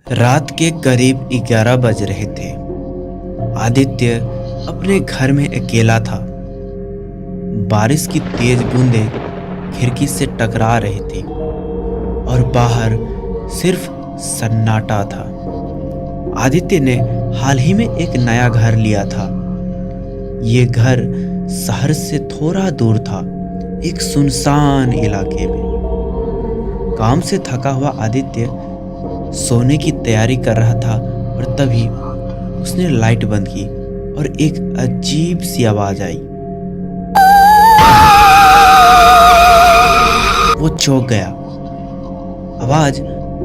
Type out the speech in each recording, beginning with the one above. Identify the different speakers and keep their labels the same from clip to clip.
Speaker 1: रात के करीब 11 बज रहे थे। आदित्य अपने घर में अकेला था। बारिश की तेज बूंदें खिड़की से टकरा रही थी और बाहर सिर्फ सन्नाटा था। आदित्य ने हाल ही में एक नया घर लिया था। ये घर शहर से थोड़ा दूर था, एक सुनसान इलाके में। काम से थका हुआ आदित्य सोने की तैयारी कर रहा था और तभी उसने लाइट बंद की और एक अजीब सी आवाज आई। वो चौंक गया। आवाज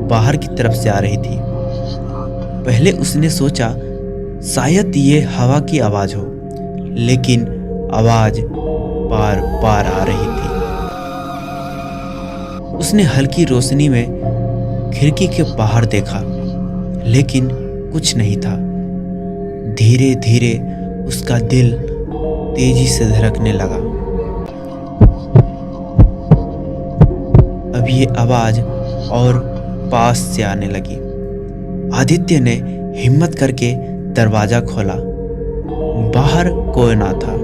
Speaker 1: बाहर की तरफ से आ रही थी। पहले उसने सोचा शायद ये हवा की आवाज हो, लेकिन आवाज बार बार आ रही थी। उसने हल्की रोशनी में खिड़की के बाहर देखा, लेकिन कुछ नहीं था। धीरे धीरे उसका दिल तेजी से धड़कने लगा। अब ये आवाज और पास से आने लगी। आदित्य ने हिम्मत करके दरवाजा खोला। बाहर कोई ना था,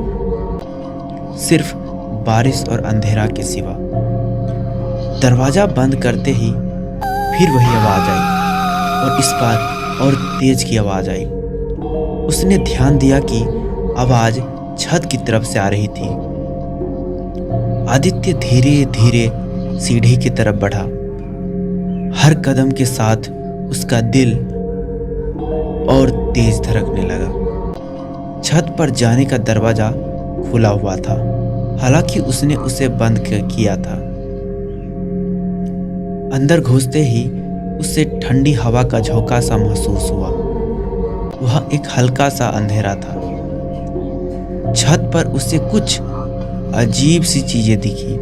Speaker 1: सिर्फ बारिश और अंधेरा के सिवा। दरवाजा बंद करते ही फिर वही आवाज आई और इस बार और तेज की आवाज आई। उसने ध्यान दिया कि आवाज छत की तरफ से आ रही थी। आदित्य धीरे धीरे सीढ़ी की तरफ बढ़ा। हर कदम के साथ उसका दिल और तेज धड़कने लगा। छत पर जाने का दरवाजा खुला हुआ था, हालांकि उसने उसे बंद किया था। अंदर घुसते ही उसे ठंडी हवा का झोंका सा महसूस हुआ। वह एक हल्का सा अंधेरा था। छत पर उसे कुछ अजीब सी चीजें दिखी।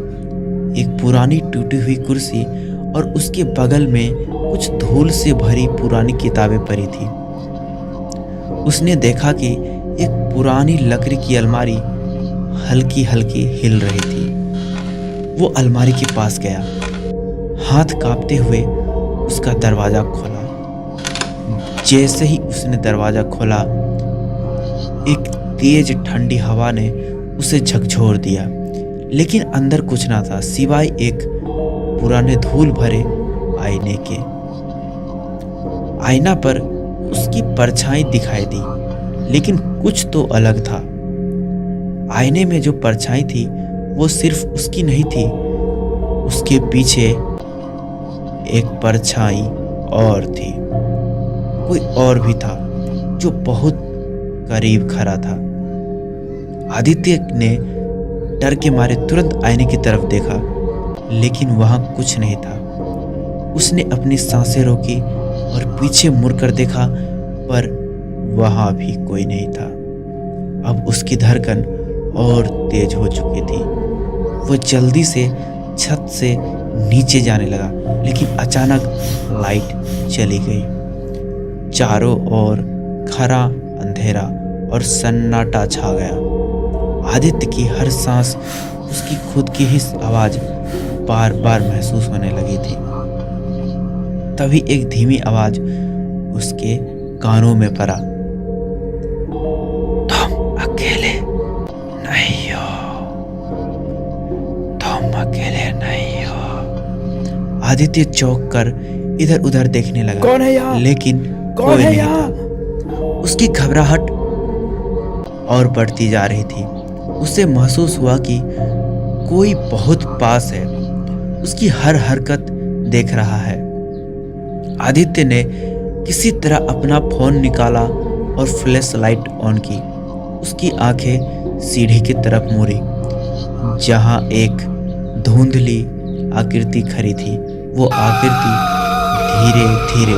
Speaker 1: एक पुरानी टूटी हुई कुर्सी और उसके बगल में कुछ धूल से भरी पुरानी किताबें पड़ी थी। उसने देखा कि एक पुरानी लकड़ी की अलमारी हल्की हल्की हिल रही थी। वो अलमारी के पास गया, हाथ कांपते हुए उसका दरवाजा खोला। जैसे ही उसने दरवाजा खोला, एक तेज ठंडी हवा ने उसे झकझोर दिया, लेकिन अंदर कुछ ना था सिवाय एक पुराने धूल भरे आईने के। आईना पर उसकी परछाई दिखाई दी, लेकिन कुछ तो अलग था। आईने में जो परछाई थी वो सिर्फ उसकी नहीं थी, उसके पीछे एक परछाई और थी। कोई और भी था जो बहुत करीब खड़ा था। आदित्य ने डर के मारे तुरंत आईने की तरफ देखा, लेकिन वहां कुछ नहीं था। उसने अपनी सांसें रोकी और पीछे मुड़कर देखा, पर वहां भी कोई नहीं था। अब उसकी धड़कन और तेज हो चुकी थी। वो जल्दी से छत से नीचे जाने लगा, लेकिन अचानक लाइट चली गई। चारों ओर खरा अंधेरा और सन्नाटा छा गया। आदित्य की हर सांस उसकी खुद की ही आवाज बार बार महसूस होने लगी थी। तभी एक धीमी आवाज उसके कानों में पड़ा। तुम अकेले नहीं हो, तुम अकेले नहीं हो। आदित्य चौंक कर इधर उधर देखने लगा।
Speaker 2: कौन है यहाँ?
Speaker 1: लेकिन
Speaker 2: कौन
Speaker 1: कोई
Speaker 2: है
Speaker 1: नहीं
Speaker 2: यहाँ?
Speaker 1: था। उसकी घबराहट और बढ़ती जा रही थी। उसे महसूस हुआ कि कोई बहुत पास है, उसकी हर हरकत देख रहा है। आदित्य ने किसी तरह अपना फोन निकाला और फ्लैश लाइट ऑन की। उसकी आंखें सीढ़ी की तरफ मुड़ी, जहां एक धुंधली आकृति खड़ी थी। वो आकृति धीरे धीरे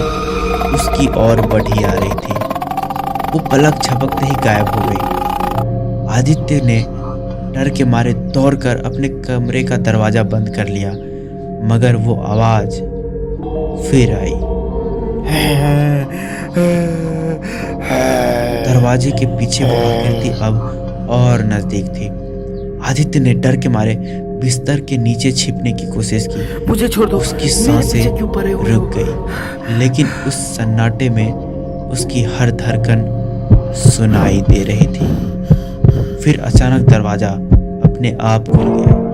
Speaker 1: उसकी ओर बढ़ी आ रही थी। वो पलक झपकते ही गायब हो गई। आदित्य ने डर के मारे दौड़कर अपने कमरे का दरवाजा बंद कर लिया, मगर वो आवाज फिर आई। दरवाजे के पीछे वो आकृति अब और नजदीक थी। आदित्य ने डर के मारे बिस्तर के नीचे छिपने की कोशिश की।
Speaker 2: मुझे छोड़ दो,
Speaker 1: उसकी
Speaker 2: मेरे
Speaker 1: सांसें
Speaker 2: पीछे क्यों पड़े हुए हो?
Speaker 1: रुक गई, लेकिन उस सन्नाटे में उसकी हर धड़कन सुनाई दे रही थी। फिर अचानक दरवाजा अपने आप खुल गया